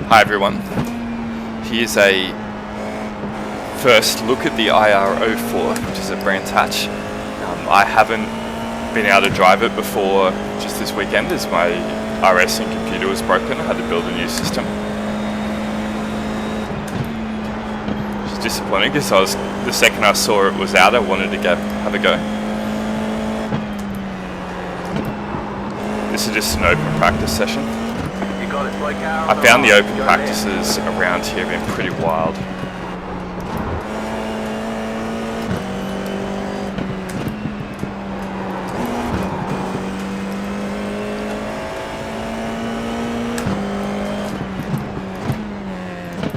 Hi everyone, here's a first look at the iR-04, which is a brand hatch. I haven't been able to drive it before just this weekend as my iRacing computer was broken. I had to build a new system. Which is disappointing because the second I saw it was out, I wanted to have a go. This is just an open practice session. I found the open practices around here have been pretty wild.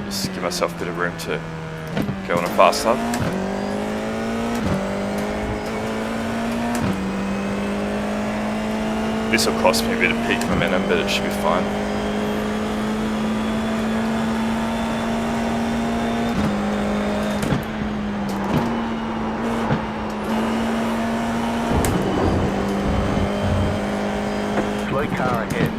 Just give myself a bit of room to go on a fast lap. This will cost me a bit of peak momentum, but it should be fine. Slow car ahead.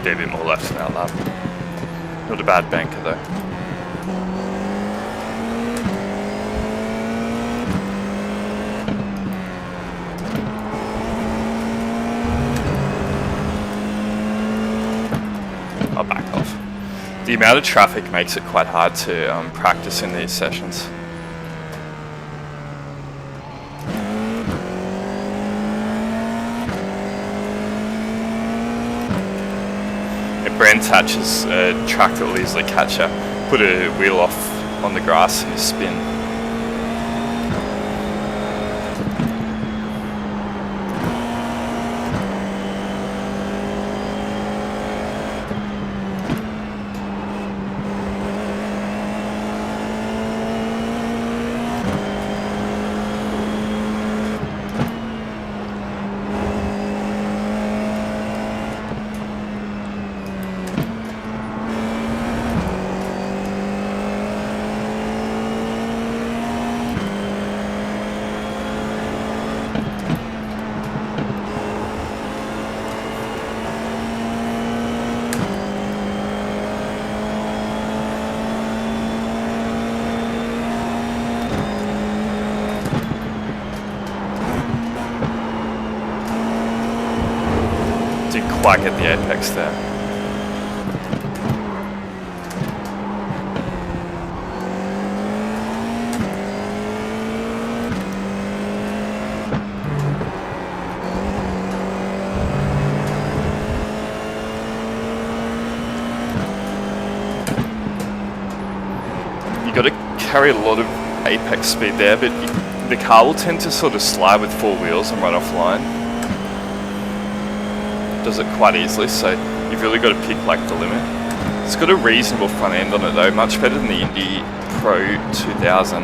A bit more left in that lap. Not a bad banker though. I'll back off. The amount of traffic makes it quite hard to practice in these sessions. Brands Hatch is a track that will easily catch you. Put a wheel off on the grass and you spin. Didn't quite get the apex there. You got to carry a lot of apex speed there, but the car will tend to sort of slide with four wheels and run offline. Does it quite easily, so you've really got to pick like the limit. It's got a reasonable front end on it though, much better than the Indy Pro 2000,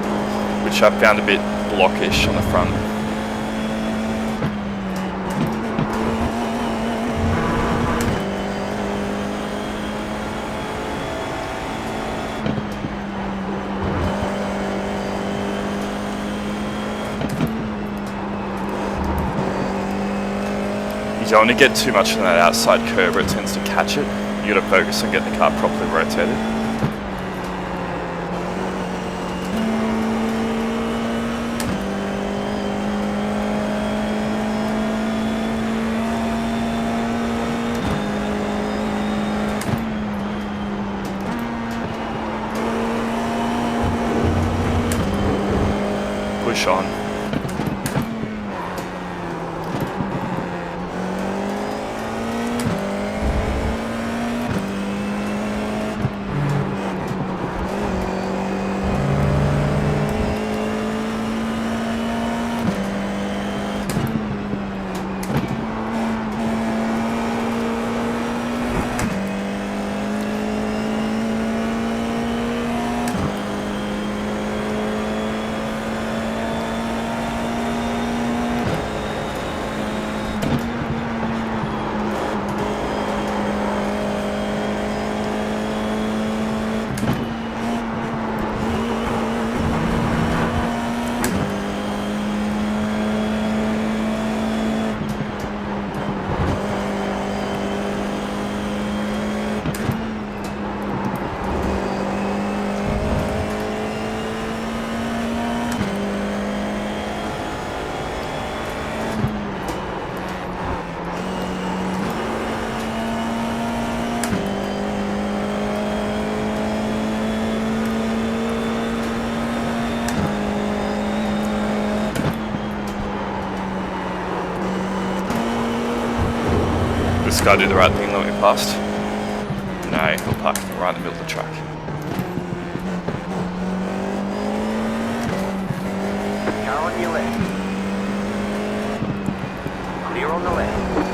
which I found a bit blockish on the front. You don't want to get too much on that outside curb, or it tends to catch it. You got to focus on getting the car properly rotated. Push on. This guy do the right thing, let me past? No, he'll park right in the middle of the track. Car on your left. Clear on the left.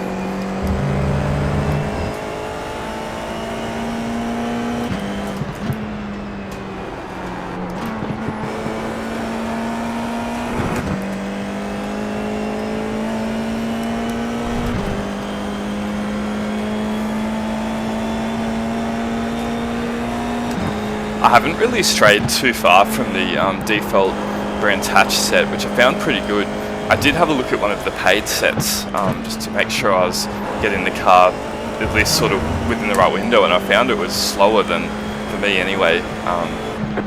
I haven't really strayed too far from the default branch hatch set, which I found pretty good. I did have a look at one of the paid sets just to make sure I was getting the car at least sort of within the right window, and I found it was slower than for me anyway.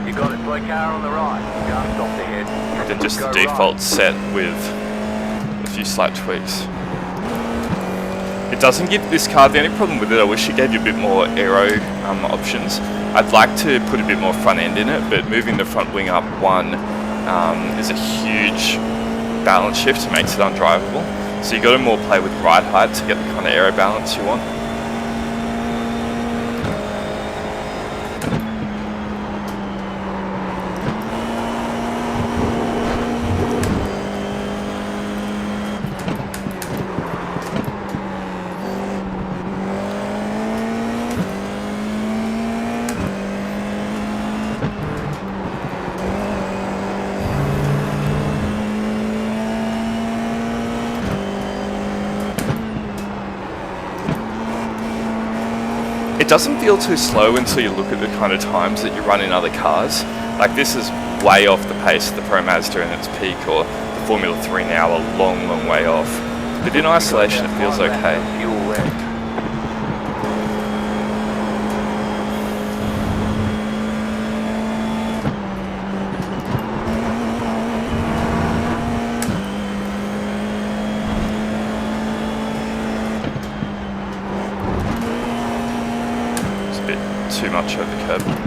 You got it, slow car on the right. Car stopped ahead. Than just the Go default right. set with a few slight tweaks. It doesn't give this car, the only problem with it, I wish it gave you a bit more aero options. I'd like to put a bit more front end in it, but moving the front wing up one is a huge balance shift. It makes it undrivable. So you got to more play with ride height to get the kind of aero balance you want. It doesn't feel too slow until you look at the kind of times that you run in other cars. Like this is way off the pace of the Pro Mazda in its peak, or the Formula 3 now, a long, long way off. But in isolation it feels okay. Fuel left. Too much over the curb.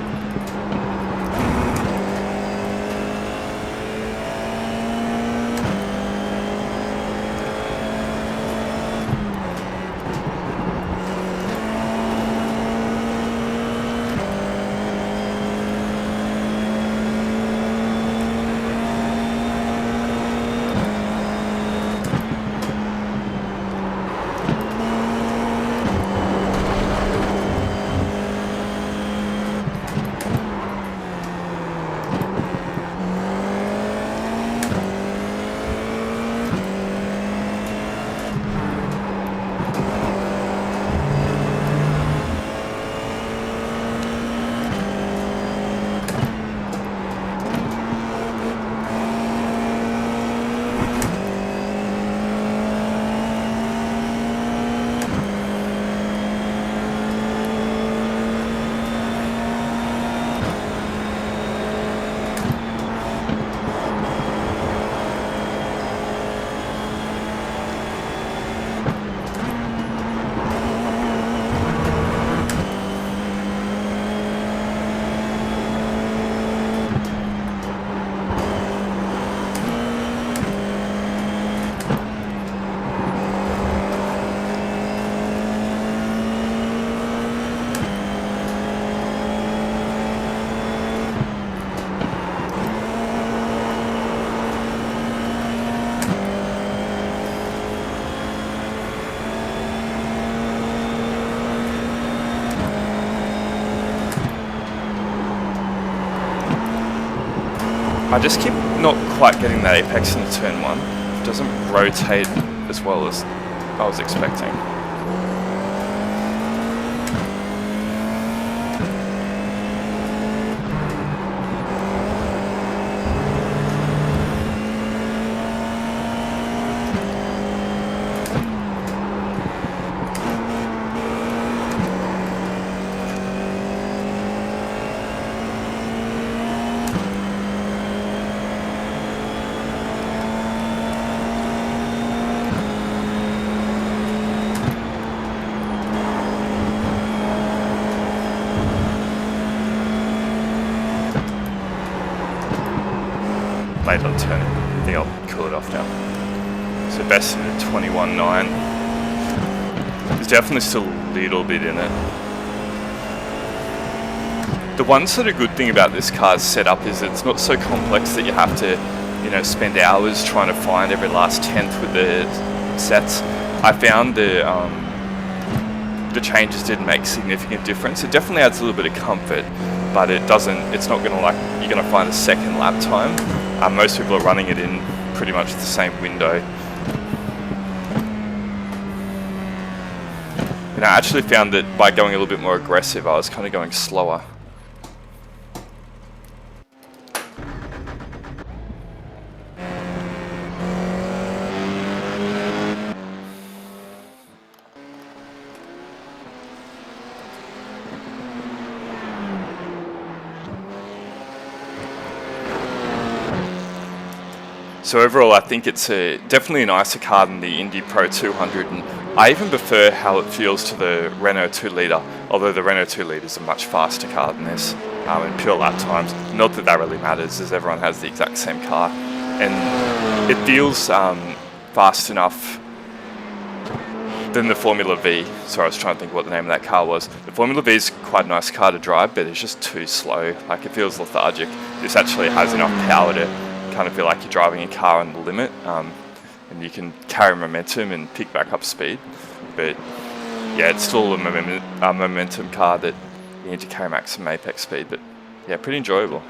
I just keep not quite getting that apex in turn 1. It doesn't rotate as well as I was expecting. Late on turn. I think I'll cool it off now. So best in at 21.9. There's definitely still a little bit in it. The one sort of good thing about this car's setup is it's not so complex that you have to, you know, spend hours trying to find every last tenth with the sets. I found the changes didn't make significant difference. It definitely adds a little bit of comfort, but it doesn't. It's not going to, like, you're going to find a second lap time. Most people are running it in pretty much the same window. And I actually found that by going a little bit more aggressive, I was kind of going slower. So overall, I think it's definitely a nicer car than the Indy Pro 200, and I even prefer how it feels to the Renault 2 litre, although the Renault 2 litre is a much faster car than this in pure lap times. Not that that really matters, as everyone has the exact same car. And it feels fast enough than the Formula V. Sorry, I was trying to think what the name of that car was. The Formula V is quite a nice car to drive, but it's just too slow. Like, it feels lethargic. This actually has enough power to kind of feel like you're driving a car on the limit, and you can carry momentum and pick back up speed. But yeah, it's still a momentum car that you need to carry maximum apex speed. But yeah, pretty enjoyable.